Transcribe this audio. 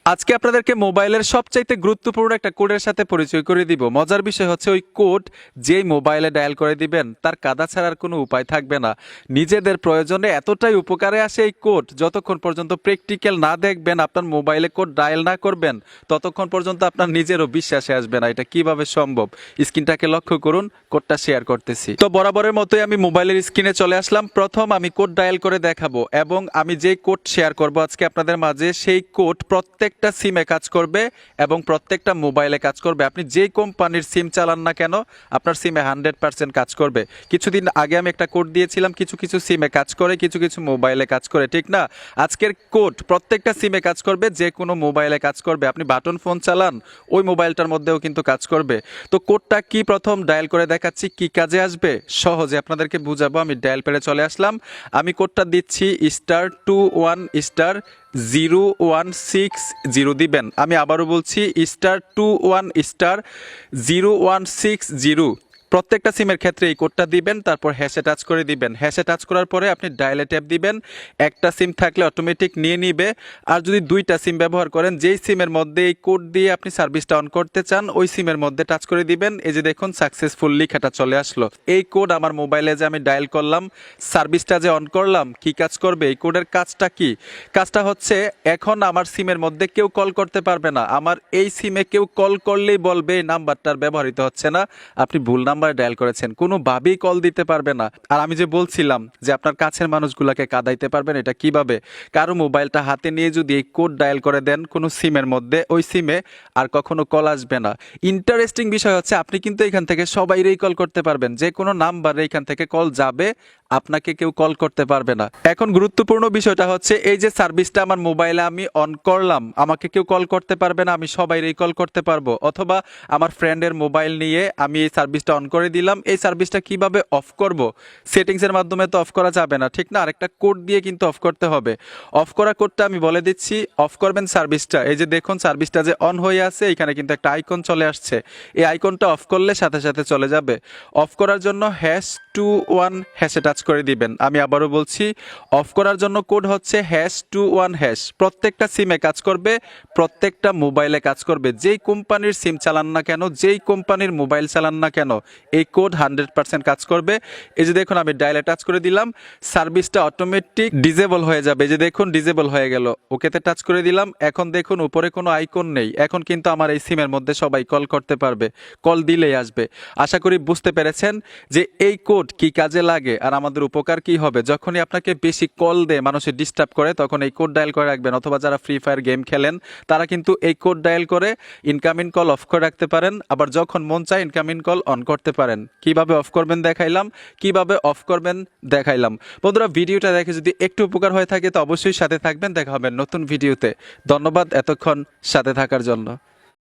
আজকে আপনাদেরকে মোবাইলের সবচাইতে গুরুত্বপূর্ণ একটা কোডের সাথে পরিচয় করে দিব। মজার বিষয় হচ্ছে ওই কোড যেই মোবাইলে ডায়াল করে দিবেন তার কাদা ছাড়ার কোনো উপায় থাকবে না। নিজেদের প্রয়োজনে এতটাই উপকারে আসে এই কোড, যতক্ষণ পর্যন্ত প্র্যাকটিক্যাল না দেখবেন, আপনার মোবাইলে কোড ডায়াল না করবেন, ততক্ষণ পর্যন্ত আপনার নিজেরও বিশ্বাসে আসবে না এটা কিভাবে সম্ভব। স্ক্রিনটাকে লক্ষ্য করুন, কোডটা শেয়ার করতেছি। তো বরাবরের মতোই আমি মোবাইলের স্ক্রিনে চলে আসলাম। প্রথম আমি কোড ডায়াল করে দেখাবো এবং আমি যেই কোড শেয়ার করব আজকে আপনাদের মাঝে, সেই কোড প্রত্যেকটা সিমে কাজ করবে এবং প্রত্যেকটা মোবাইলে কাজ করবে। আপনি যে কোম্পানির সিম চালান না কেন, আপনার সিমে 100% কাজ করবে। কিছুদিন আগে আমি একটা কোড দিয়েছিলাম, কিছু কিছু সিমে কাজ করে, কিছু কিছু মোবাইলে কাজ করে, ঠিক না? আজকের কোড প্রত্যেকটা সিমে কাজ করবে, যে কোনো মোবাইলে কাজ করবে। আপনি বাটন ফোন চালান, ওই মোবাইলটার মধ্যেও কিন্তু কাজ করবে। তো কোডটা কি প্রথম ডায়াল করে দেখাচ্ছি, কি কাজে আসবে সহজে আপনাদেরকে বুঝাবো। আমি ডায়াল পেরে চলে আসলাম। আমি কোডটা দিচ্ছি *21*0160 দিবেন। আমি আবারও বলছি *21*0160। প্রত্যেকটা সিমের ক্ষেত্রে এই কোডটা দিবেন, তারপর হ্যাশে টাচ করে দিবেন। হ্যাশে টাচ করার পরে আপনি ডায়ালে ট্যাপ দিবেন। একটা সিম থাকলে অটোমেটিক নিয়ে নিবে। আর যদি দুইটা সিম ব্যবহার করেন, যেই সিমের মধ্যে এই কোড দিয়ে আপনি সার্ভিসটা অন করতে চান, ওই সিমের মধ্যে টাচ করে দিবেন। এই যে দেখুন সাকসেসফুল লেখাটা চলে আসলো। এই কোড আমার মোবাইলে যে আমি ডায়াল করলাম, সার্ভিসটা যে অন করলাম, কি কাজ করবে, এই কোডের কাজটা কি? কাজটা হচ্ছে, এখন আমার সিমের মধ্যে কেউ কল করতে পারবে না। আমার এই সিমে কেউ কল করলেই বলবে এই নাম্বারটার ব্যবহৃত হচ্ছে না, আপনি ভুল নাম্বার ডায়াল করেছেন, কোনোভাবেই কল দিতে পারবে না। আর আমি যে বলছিলাম যে আপনার কাছের মানুষগুলোকে কাঁদাইতে পারবেন, এটা কিভাবে? কারো মোবাইলটা হাতে নিয়ে যদি এই কোড ডায়াল করে দেন কোনো সিমের মধ্যে, ওই সিমে আর কখনো কল আসবে না। ইন্টারেস্টিং বিষয় হচ্ছে, আপনি কিন্তু এখান থেকে সবাইরেই কল করতে পারবেন, যে কোনো নাম্বারে এখান থেকে কল যাবে, আপনাকে কেউ কল করতে পারবে না। এখন গুরুত্বপূর্ণ বিষয়টা হচ্ছে, এই যে সার্ভিসটা আমার মোবাইলে আমি অন করলাম, আমাকে কেউ কল করতে পারবে না, আমি সবাইরেই কল করতে পারবো। অথবা আমার ফ্রেন্ডের মোবাইল নিয়ে আমি এই সার্ভিসটা অন করে দিলাম। এই সার্ভিসটা কিভাবে অফ করব? সেটিংসের মাধ্যমে তো অফ করা যাবে না, ঠিক না? আরেকটা কোড দিয়ে কিন্তু অফ করতে হবে। অফ করা কোডটা আমি বলে দিচ্ছি। অফ করবেন সার্ভিসটা, এই যে দেখুন সার্ভিসটা যে অন হয়ে আছে, এখানে কিন্তু একটা আইকন চলে আসছে। এই আইকনটা অফ করলে সাথে সাথে চলে যাবে। অফ করার জন্য #21 হ্যাশে টাচ করে দিবেন। আমি আবারও বলছি, অফ করার জন্য কোড হচ্ছে #21#। প্রত্যেকটা সিমে কাজ করবে, প্রত্যেকটা মোবাইলে কাজ করবে। যেই কোম্পানির সিম চালান না কেন, যেই কোম্পানির মোবাইল চালান না কেন, এই কোড 100% কাজ করবে। এই যে দেখুন আমি ডায়ালে টাচ করে দিলাম, সার্ভিসটা অটোমেটিক ডিজেবল হয়ে যাবে। এই যে দেখুন ডিজেবল হয়ে গেল। ওকেতে টাচ করে দিলাম। এখন দেখুন উপরে কোনো আইকন নেই। এখন কিন্তু আমার এই সিমের মধ্যে সবাই কল করতে পারবে, কল দিলেই আসবে। আশা করি বুঝতে পেরেছেন যে এই কোড কি কাজে লাগে আর আমাদের উপকার কি হবে। যখনই আপনাকে বেশি কল দেয়, মানুষের ডিস্টার্ব করে, তখন এই কোড ডায়াল করে রাখবেন। অথবা যারা ফ্রি ফায়ার গেম খেলেন, তারা কিন্তু এই কোড ডায়াল করে ইনকামিং কল অফ করে রাখতে পারেন। আবার যখন মন চায় ইনকামিং কল অন করতে পারেন। কিভাবে অফ করবেন দেখাইলাম, কিভাবে অফ করবেন দেখাইলাম। বন্ধুরা, ভিডিওটা দেখে যদি একটু উপকার হয়ে থাকে তো অবশ্যই সাথে থাকবেন। দেখা হবে নতুন ভিডিওতে। ধন্যবাদ এতক্ষণ সাথে থাকার জন্য।